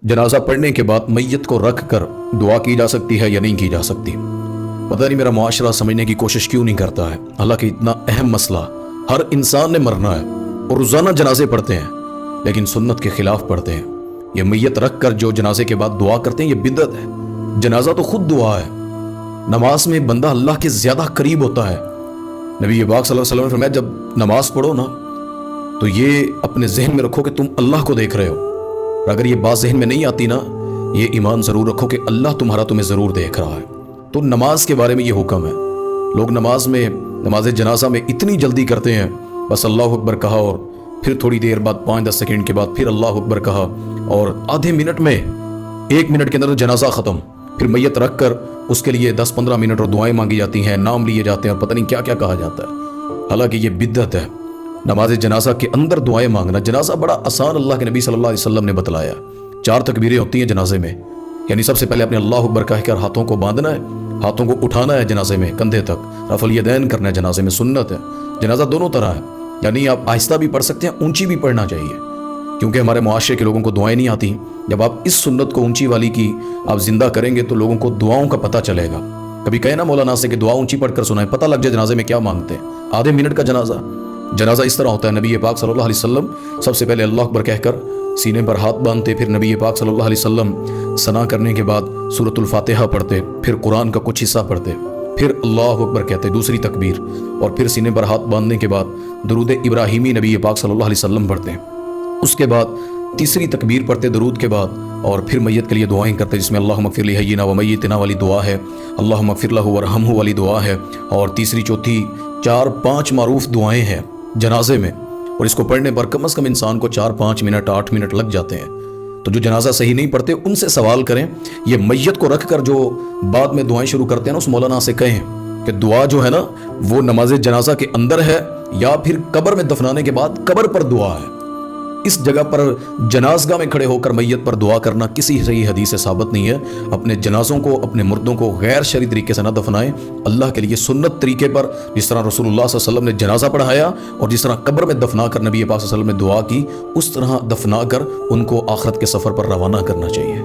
जनाजा पढ़ने के बाद मैयत को रख कर दुआ की जा सकती है या नहीं की जा सकती। पता नहीं मेरा मुआशरा समझने की कोशिश क्यों नहीं करता है। हालांकि इतना अहम मसला, हर इंसान ने मरना है और रोजाना जनाजे पढ़ते हैं, लेकिन सुन्नत के खिलाफ पढ़ते हैं। ये मैयत रख कर जो जनाजे के बाद दुआ करते हैं, ये बिदअत है। जनाजा तो खुद दुआ है। नमाज में बंदा अल्लाह के ज्यादा करीब होता है। नबी पाक सल्लल्लाहु अलैहि वसल्लम ने फरमाया, जब नमाज पढ़ो ना तो ये अपने जहन में रखो कि तुम अल्लाह को देख रहे हो। और अगर ये बात जहन में नहीं आती ना, ये ईमान जरूर रखो कि अल्लाह तुम्हें जरूर देख रहा है। तो नमाज के बारे में ये हुक्म है। लोग नमाज जनाजा में इतनी जल्दी करते हैं, बस अल्लाह अकबर कहा और फिर थोड़ी देर बाद 5-10 सेकंड के बाद फिर अल्लाह अकबर कहा और आधे मिनट में 1 मिनट के अंदर जनाजा खत्म। फिर मैयत रख कर उसके लिए 10-15 मिनट और दुआएं मांगी जाती हैं, नाम लिए जाते हैं और पता नहीं क्या क्या कहा जाता है। हालांकि ये बिदअत है। नमाज जनाजा के अंदर दुआएं मांगना, जनाजा बड़ा आसान अल्लाह के नबी सल्लल्लाहु अलैहि वसल्लम ने बतलाया। 4 तकबीरें होती हैं जनाजे में, यानी सबसे पहले अपने अल्लाह अकबर कहकर हाथों को बांधना है, हाथों को उठाना है जनाजे में कंधे तक, रफल यदैन करना है जनाजे में, सुन्नत है। जनाजा दोनों तरह है, यानी आप आहिस्ता भी पढ़ सकते हैं, ऊंची भी पढ़ना चाहिए, क्योंकि हमारे मुआशरे के लोगों को दुआएं नहीं आती। जब आप इस सुन्नत को ऊंची वाली की आप जिंदा करेंगे तो लोगों को दुआओं का पता चलेगा। कभी कहे ना मौलाना से कि दुआ ऊंची पढ़कर सुनाए, पता लग जाए जनाजे में क्या मांगते हैं। आधे मिनट का जनाजा इस तरह होता है। नबी पाक सल्लल्लाहु अलैहि वसल्लम सबसे पहले अल्लाह अकबर कहकर सीने पर हाथ बांधते, फिर नबी पाक सल्लल्लाहु अलैहि वसल्लम सना करने के बाद सूरतुल फातिहा पढ़ते, फिर कुरान का कुछ हिस्सा पढ़ते, फिर अल्लाह अकबर कहते दूसरी तकबीर, और फिर सीने पर हाथ बांधने के बाद दरूद इब्राहिमी नबी पाक सल्लल्लाहु अलैहि वसल्लम पढ़ते। उसके बाद तीसरी तकबीर पढ़ते दरूद के बाद, और फिर मैयत के लिए दुआएं करते, जिसमें अल्लाहुम्मा फ़िर ली हय्यिना व मय्यितना वाली दुआ है, अल्लाहुम्मा फ़िर लहु वरहमहु वाली दुआ है, और तीसरी चौथी 4-5 मारूफ दुआएं हैं जनाजे में, और इसको पढ़ने पर कम से कम इंसान को 4-5 मिनट 8 मिनट लग जाते हैं। तो जो जनाजा सही नहीं पढ़ते उनसे सवाल करें। ये मैयत को रख कर जो बाद में दुआएं शुरू करते हैं ना, उस मौलाना से कहें कि दुआ जो है ना वो नमाज जनाजा के अंदर है या फिर कब्र में दफनाने के बाद कब्र पर दुआ है। इस जगह पर जनाजगा में खड़े होकर मैयत पर दुआ करना किसी सही हदीस से साबित नहीं है। अपने जनाजों को, अपने मुर्दों को गैर शरई तरीके से ना दफनाएं, अल्लाह के लिए सुन्नत तरीके पर, जिस तरह रसूलुल्लाह सल्लल्लाहु अलैहि वसल्लम ने जनाजा पढ़ाया और जिस तरह कब्र में दफना कर नबी पाक सल्लल्लाहु अलैहि वसल्लम ने दुआ की, उस तरह दफना कर उनको आखिरत के सफ़र पर रवाना करना चाहिए।